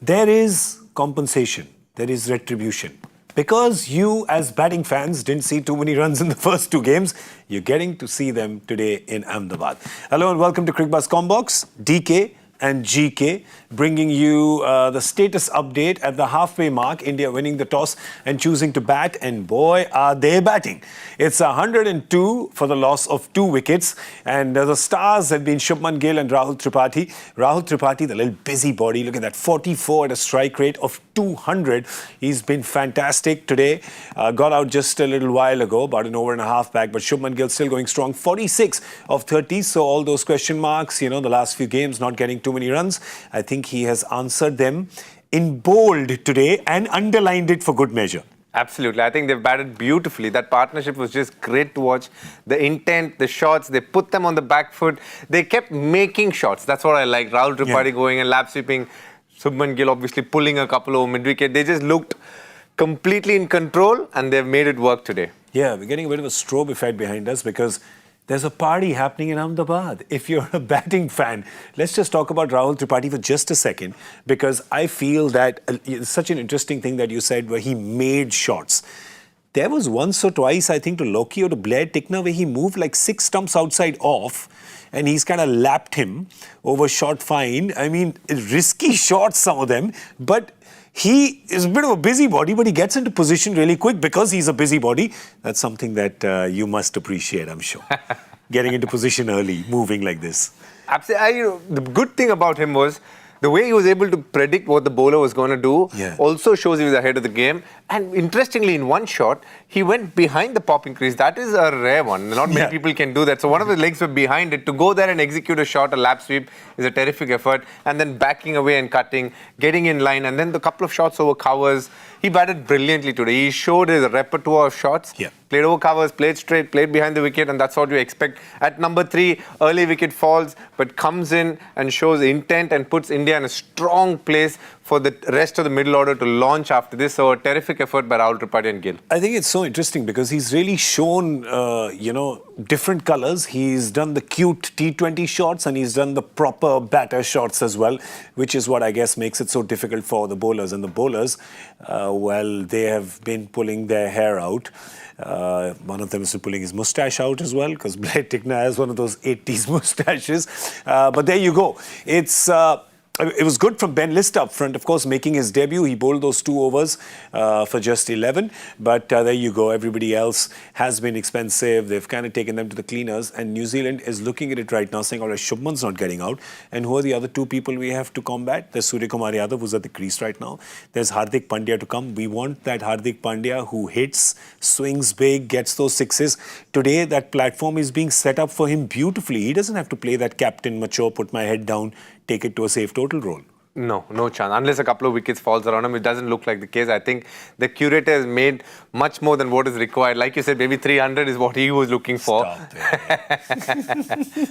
there is compensation, there is retribution. Because you, as batting fans, didn't see too many runs in the first two games, you're getting to see them today in Ahmedabad. Hello and welcome to Cricbuzz Comm Box. DK and GK bringing you the status update at the halfway mark. India winning the toss and choosing to bat, and boy, are they batting. It's 102 for the loss of 2 wickets, and the stars have been Shubman Gill and Rahul Tripathi. Rahul Tripathi, the little busybody, look at that, 44 at a strike rate of 200. He's been fantastic today. Got out just a little while ago, about an over and a half back, but Shubman Gill still going strong, 46 of 30. So all those question marks, you know, the last few games not getting too many runs, I think he has answered them in bold today and underlined it for good measure. Absolutely. I think they've batted beautifully. That partnership was just great to watch. The intent, the shots, they put them on the back foot. They kept making shots. That's what I like. Rahul Tripathi going and lap sweeping. Shubman Gill obviously pulling a couple over mid-wicket. They just looked completely in control and they've made it work today. Yeah, we're getting a bit of a strobe effect behind us because there's a party happening in Ahmedabad. If you're a batting fan, let's just talk about Rahul Tripathi for just a second, because I feel that it's such an interesting thing that you said where he made shots. There was once or twice, I think, to Loki or to Blair Tickner, where he moved like 6 stumps outside off and he's kind of lapped him over short fine. I mean, risky shots, some of them, but he is a bit of a busybody, but he gets into position really quick because he's a busybody. That's something that you must appreciate, I'm sure. Getting into position early, moving like this. Absolutely. The good thing about him was the way he was able to predict what the bowler was going to do also shows he was ahead of the game. And interestingly, in one shot, he went behind the popping crease. That is a rare one. Not many people can do that. So one of his legs were behind it. To go there and execute a shot, a lap sweep, is a terrific effort. And then backing away and cutting, getting in line, and then the couple of shots over covers. He batted brilliantly today. He showed his repertoire of shots. Played over covers, played straight, played behind the wicket, and that's what you expect. At number 3, early wicket falls, but comes in and shows intent and puts India in a strong place for the rest of the middle order to launch after this. So a terrific effort by Rahul Tripathi and Gill. I think it's so interesting because he's really shown, different colours. He's done the cute T20 shots and he's done the proper batter shots as well, which is what I guess makes it so difficult for the bowlers. And the bowlers, well, they have been pulling their hair out. One of them is pulling his moustache out as well, because Blair Tickner has one of those 80s moustaches. But there you go. It was good from Ben List up front, of course, making his debut. He bowled those 2 overs for just 11. But there you go. Everybody else has been expensive. They've kind of taken them to the cleaners. And New Zealand is looking at it right now, saying, all right, Shubman's not getting out. And who are the other 2 people we have to combat? There's Suryakumar Yadav, who's at the crease right now. There's Hardik Pandya to come. We want that Hardik Pandya who hits, swings big, gets those sixes. Today, that platform is being set up for him beautifully. He doesn't have to play that captain, mature, put my head down, take it to a safe total role. No chance. Unless a couple of wickets falls around him, it doesn't look like the case. I think the curator has made much more than what is required. Like you said, maybe 300 is what he was looking for.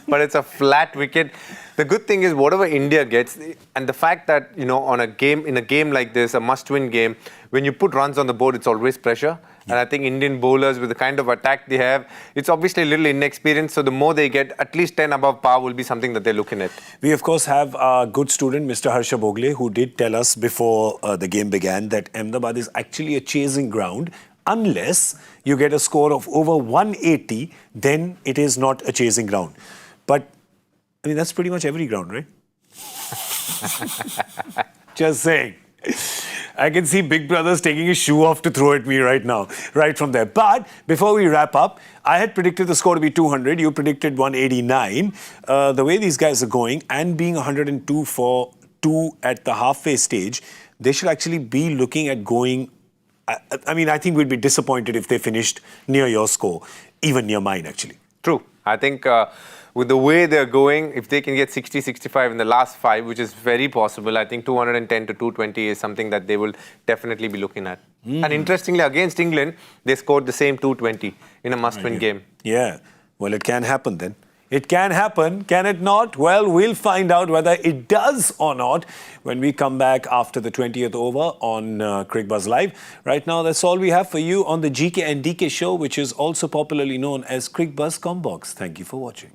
But it's a flat wicket. The good thing is whatever India gets, and the fact that, in a game like this, a must-win game, when you put runs on the board, it's always pressure. And I think Indian bowlers, with the kind of attack they have, it's obviously a little inexperienced. So the more they get, at least 10 above par will be something that they're looking at. We, of course, have a good student, Mr. Harsha Bhogle, who did tell us before the game began that Ahmedabad is actually a chasing ground. Unless you get a score of over 180, then it is not a chasing ground. But, I mean, that's pretty much every ground, right? Just saying. I can see Big Brother's taking his shoe off to throw at me right now, right from there. But before we wrap up, I had predicted the score to be 200. You predicted 189. The way these guys are going and being 102 for 2 at the halfway stage, they should actually be looking at going. I mean, I think we'd be disappointed if they finished near your score, even near mine, actually. True. I think with the way they're going, if they can get 60, 65 in the last 5, which is very possible, I think 210 to 220 is something that they will definitely be looking at. And interestingly, against England, they scored the same 220 in a must-win game. Yeah. Well, it can happen then. It can happen, can it not? Well, we'll find out whether it does or not when we come back after the 20th over on Cricbuzz Live. Right now, that's all we have for you on the GK and DK show, which is also popularly known as Cricbuzz Comm Box. Thank you for watching.